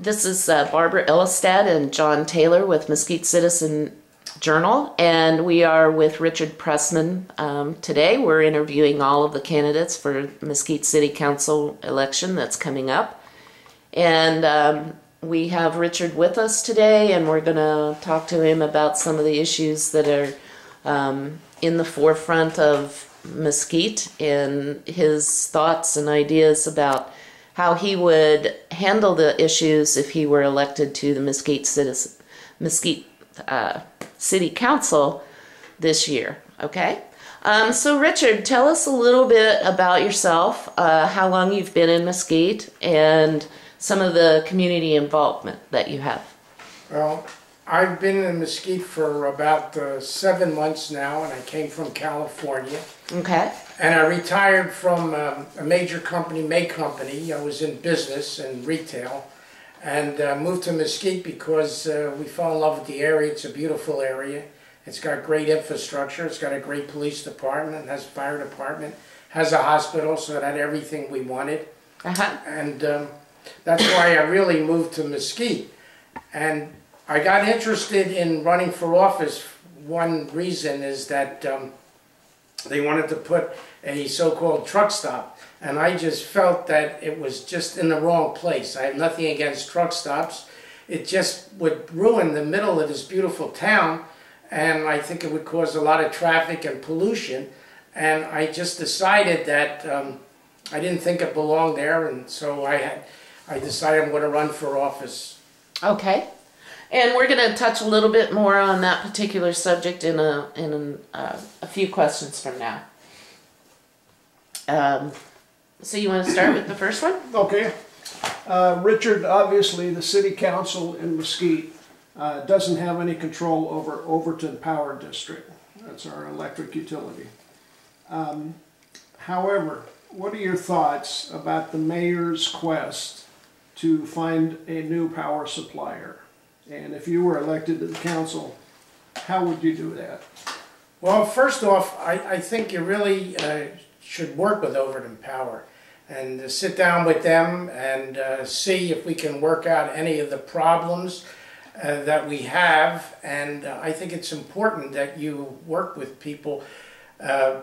This is Barbara Ellistad and John Taylor with Mesquite Citizen Journal, and we are with Richard Pressman. Today we're interviewing all of the candidates for Mesquite City Council election that's coming up. And we have Richard with us today, and we're going to talk to him about some of the issues that are in the forefront of Mesquite and his thoughts and ideas about how he would handle the issues if he were elected to the Mesquite City Council this year. Okay? So Richard, tell us a little bit about yourself, how long you've been in Mesquite, and some of the community involvement that you have. Well, I've been in Mesquite for about 7 months now, and I came from California. Okay. And I retired from a major company, May Company. I was in business and retail, and moved to Mesquite because we fell in love with the area. It's a beautiful area. It's got great infrastructure. It's got a great police department, has a fire department, has a hospital, so it had everything we wanted. And that's why I really moved to Mesquite. And I got interested in running for office. One reason is that they wanted to put a so-called truck stop, and I just felt that it was just in the wrong place. I have nothing against truck stops. It just would ruin the middle of this beautiful town, and I think it would cause a lot of traffic and pollution, and I just decided that I didn't think it belonged there, and so I decided I'm going to run for office. Okay. And we're going to touch a little bit more on that particular subject in a few questions from now. So you want to start with the first one? Okay. Richard, obviously the City Council in Mesquite doesn't have any control over Overton Power District. That's our electric utility. However, what are your thoughts about the mayor's quest to find a new power supplier? And if you were elected to the council, how would you do that? Well, first off, I think you really should work with Overton Power and sit down with them and see if we can work out any of the problems that we have. And I think it's important that you work with people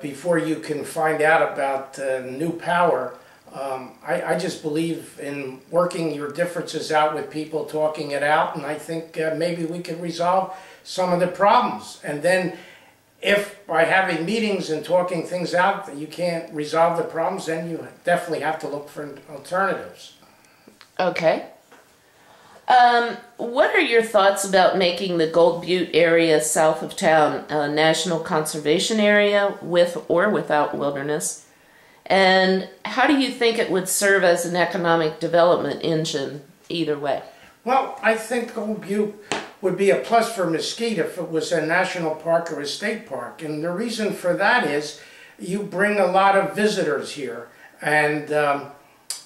before you can find out about new power. I just believe in working your differences out with people, talking it out, and I think maybe we can resolve some of the problems. And then if by having meetings and talking things out that you can't resolve the problems, then you definitely have to look for alternatives. Okay. What are your thoughts about making the Gold Butte area south of town a national conservation area with or without wilderness? And how do you think it would serve as an economic development engine either way? Well, I think Gold Butte would be a plus for Mesquite if it was a national park or a state park. And the reason for that is you bring a lot of visitors here, and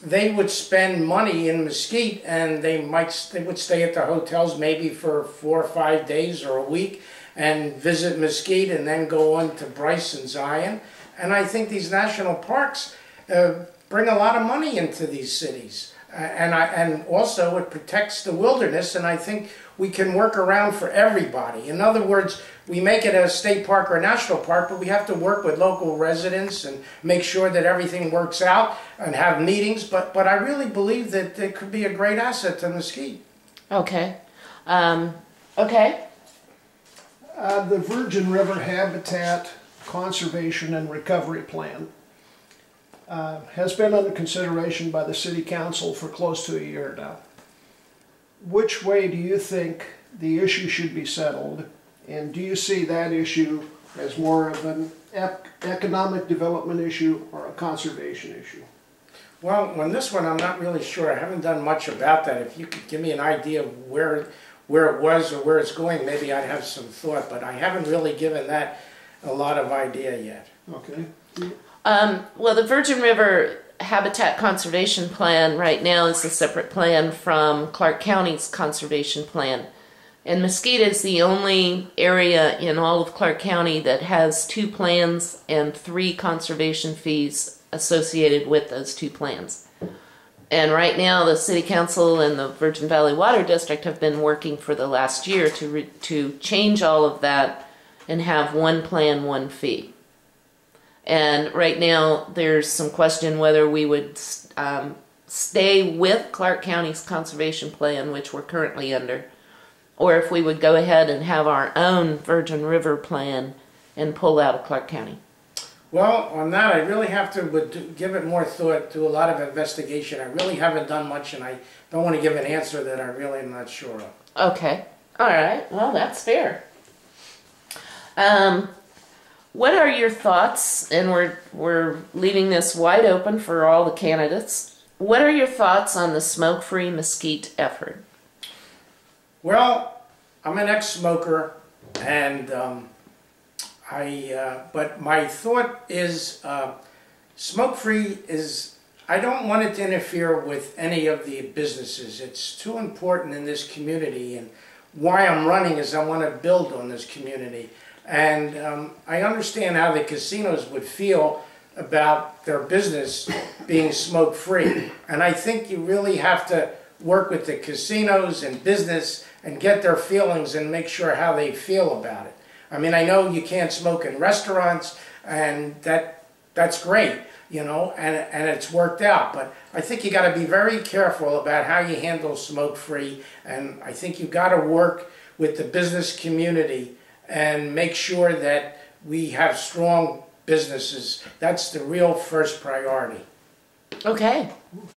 they would spend money in Mesquite, and they would stay at the hotels maybe for 4 or 5 days or a week and visit Mesquite and then go on to Bryce and Zion. And I think these national parks bring a lot of money into these cities. And also it protects the wilderness, and I think we can work around for everybody. In other words, we make it a state park or a national park, but we have to work with local residents and make sure that everything works out and have meetings. But I really believe that it could be a great asset to Mesquite. Okay. Okay. The Virgin River Habitat Conservation and Recovery Plan has been under consideration by the City Council for close to a year now. Which way do you think the issue should be settled, and do you see that issue as more of an economic development issue or a conservation issue? Well, on this one I'm not really sure. I haven't done much about that. If you could give me an idea of where it was or where it's going, maybe I'd have some thought, but I haven't really given that a lot of idea yet. Okay. Well, the Virgin River Habitat Conservation Plan right now is a separate plan from Clark County's conservation plan. And Mesquite is the only area in all of Clark County that has 2 plans and 3 conservation fees associated with those 2 plans. And right now, the City Council and the Virgin Valley Water District have been working for the last year to change all of that and have one plan, one fee. And right now, there's some question whether we would stay with Clark County's conservation plan, which we're currently under, or if we would go ahead and have our own Virgin River plan and pull out of Clark County. Well, on that, I really have to give it more thought, do a lot of investigation. I really haven't done much, and I don't want to give an answer that I really am not sure of. Okay. All right. Well, that's fair. What are your thoughts, and we're leaving this wide open for all the candidates, what are your thoughts on the smoke-free Mesquite effort? Well, I'm an ex-smoker, and but my thought is smoke-free is, I don't want it to interfere with any of the businesses. It's too important in this community, and why I'm running is I want to build on this community. And I understand how the casinos would feel about their business being smoke-free. And I think you really have to work with the casinos and business and get their feelings and make sure how they feel about it. I mean, I know you can't smoke in restaurants, and that's great, you know, and it's worked out. But I think you got to be very careful about how you handle smoke-free, and I think you got to work with the business community and make sure that we have strong businesses. That's the real first priority. Okay.